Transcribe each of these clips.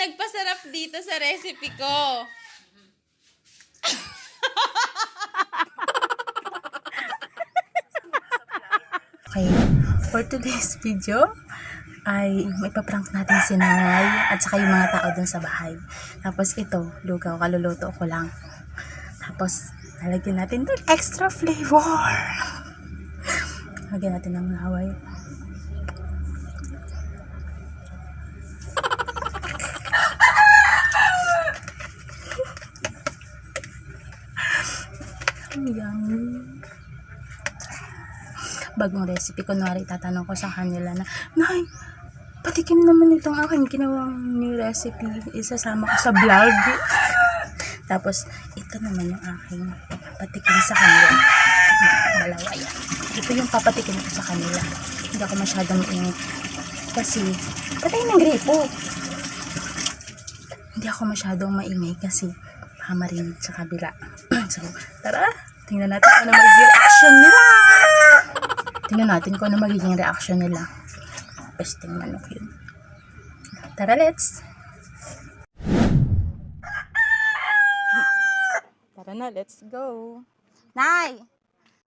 nagpasarap dito sa recipe ko. Okay, for today's video ay may paprank natin si nanay at saka yung mga tao dun sa bahay. Tapos ito, lugaw, kaluluto ko lang. Tapos lalagyan natin dun extra flavor. Lagyan natin ng laway. Yummy. Bagong recipe, kunwari tatanong ko sa kanila na, Nay, patikim naman itong aking ginawang new recipe, isasama ko sa vlog. Tapos ito naman yung aking patikim sa kanila. Dalawa yan. Ito yung papatikim ko sa kanila. Hindi ako masyadong maingay kasi patay ng gripo. Hindi ako masyadong maingay kasi baka marinig sa kabila. So tara, tingnan natin kung ano magiging reaction nila. Tingnan natin kung ano magiging reaction nila. Pesting manok yun. Tara, let's! Tara na, let's go! Nay!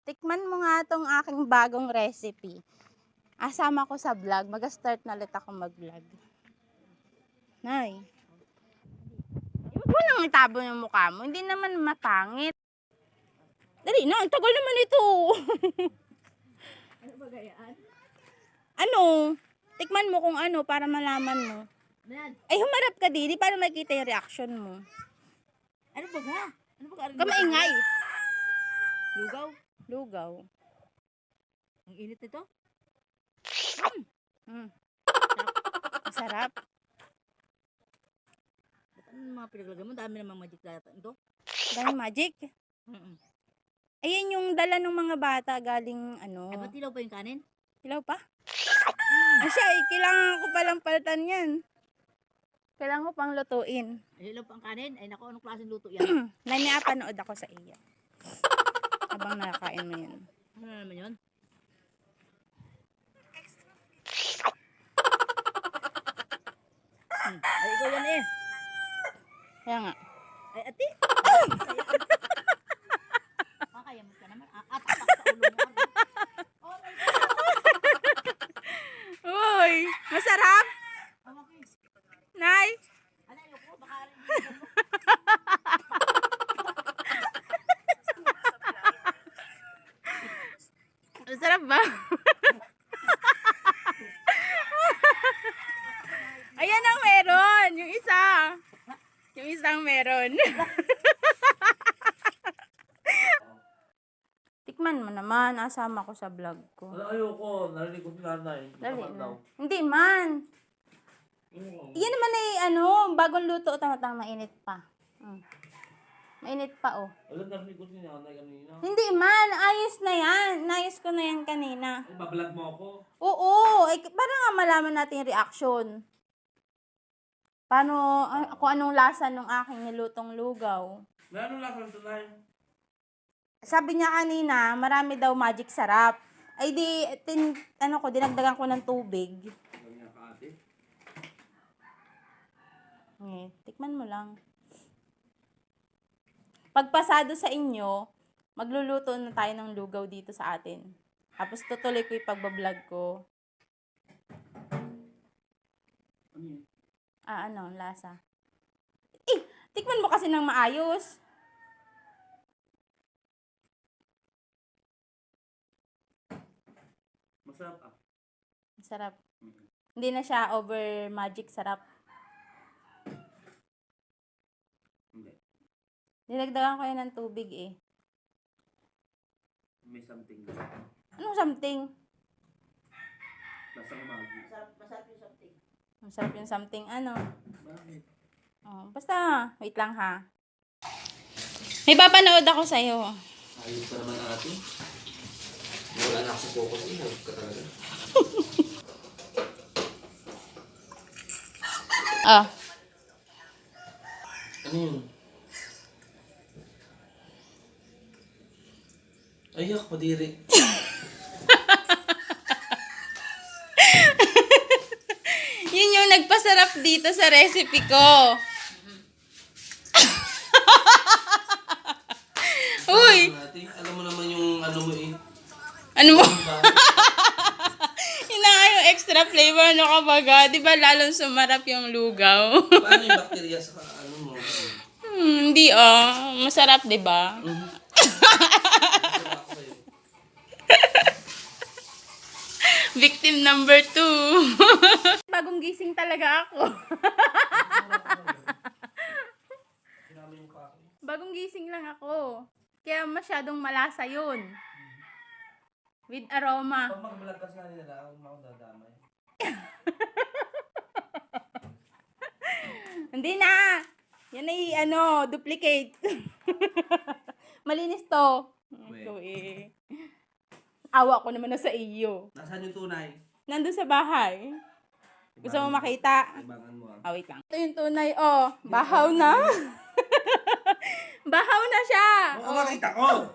Tikman mo nga tong aking bagong recipe. Asama ko sa vlog. Mag-start na ulit ako mag-vlog. Nay! Huwag mo nang itabon yung mukha mo. Hindi naman matangit. Dali na, ang tagal naman ito. Ano ba gayaan? Ano? Tikman mo kung ano para malaman mo. Ay, humarap ka dili para makita yung reaction mo. Ano ba ga? Ano ba ga? Kamaingay. Lugaw? Lugaw. Ang init nito? Masarap. Ba't ano mga pinaglagay mo? Dami namang magic data ito. Dahil magic. Ayan yung dala ng mga bata galing ano. Ay, ba't ilaw pa yung kanin? Hilaw pa? Asya, kailangan ko palang palitan yan. Kailangan ko pang lutuin. Ay, ilaw pa ang kanin? Ay, naku, anong klaseng luto yan? Naniapanood ako sa iya. Habang nakakain mo yan. Ano na naman yun? Ay, ikaw yan eh. Kaya nga. Ay, ati. Kakayamot ka naman. Atak sa ulo mo. Oh, my God. Uy! Masarap? Nay? Ano, ayoko. Baka rin. Masarap ba? Ayan ang meron. Yung isa. Yung isang meron. Tikman mo naman. Asama ko sa vlog ko. Ayoko, narinig ko si nanay. Dali Masama na. daw. Hindi man. Yan naman ay bagong luto. Tama-tama, mainit pa. Mainit pa oh. Alam, narinig ko si nanay kanina. Hindi man. Ayos na yan. Nayos ko na yan kanina. Ay, babalag mo ako. Oo. Ay, para nga malaman natin yung reaction. Paano, kung anong lasa ng aking nilutong lugaw. Meron lang kang tunay. Sabi niya kanina, marami daw magic sarap. Ay di, dinagdagan ko ng tubig. Ganyan ka ate. Tikman mo lang. Pagpasado sa inyo, magluluto na tayo ng lugaw dito sa atin. Tapos tutuloy ko yung pagbablog ko. Ano yun? Ano, lasa. Tikman mo kasi ng maayos. Masarap ah. Sarap. Hindi na siya over magic sarap. Hindi. Dinagdagan ko yan ng tubig eh. May something lang. Anong something? Lasang magi. Masarap yung something. Masarap yung something ano. Bakit? Oh, basta, wait lang ha. May papanood ako sa'yo. Ayos ka naman ate. Wala na ako sa focus eh. Huwag ka talaga. Ah. Ano yun? Ayak, madiri. Yun yung yung nagpasarap dito sa recipe ko. Uy! Alam mo naman yung ano mo eh. Ano mo? Diba? Yun na nga yung extra flavor, ano ka baga? Di ba lalong sumarap yung lugaw? Paano yung bakterya sa ano mo? Hindi masarap, di ba? Victim number 2. Bagong gising talaga ako. Bagong gising lang ako. Kaya masyadong malasa yun. With aroma. Pag magbalagkas nga nila, ako makadadamay. Hindi na. Yan ay duplicate. Malinis to. Ito awa ko naman na sa iyo. Nasaan yung tunay? Nandun sa bahay. Gusto mo makita? Ibangan mo ah. Wait lang. Ito yung tunay, bahaw na. Bahaw na siya. Oo, makita ko!